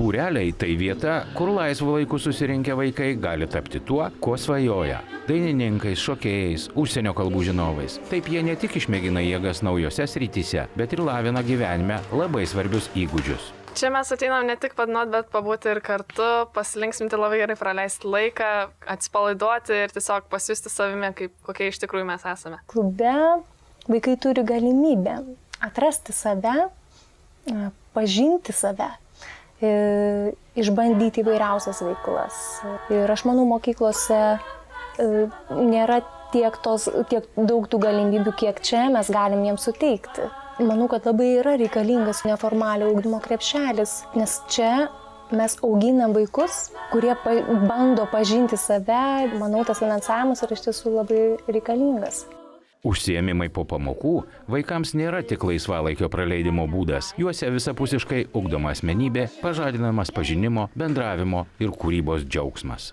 Būreliai tai vieta, kur laisvu laiku susirinkę vaikai gali tapti tuo, kuo svajoja. Dainininkais, šokėjais, užsienio kalbų žinovais. Taip jie ne tik išmėgina jėgas naujose srityse, bet ir lavina gyvenime labai svarbius įgūdžius. Čia mes ateinam ne tik padainuot, bet pabūti ir kartu, pasilinksminti, labai gerai praleisti laiką, atsipalaiduoti ir tiesiog pasijusti savimi, kaip kokie iš tikrųjų mes esame. Klube vaikai turi galimybę atrasti save, pažinti save, išbandyti įvairiausias veiklas. Ir aš manau, mokyklose nėra tiek daug tų galimybių, kiek čia mes galim jiems suteikti. Manau, kad labai yra reikalingas neformalio ugdymo krepšelis, nes čia mes auginam vaikus, kurie bando pažinti save. Manau, tas finansavimas yra iš tiesų labai reikalingas. Užsiėmimai po pamokų vaikams nėra tik laisvalaikio praleidimo būdas. Juose visapusiškai ugdoma asmenybė, pažadinamas pažinimo, bendravimo ir kūrybos džiaugsmas.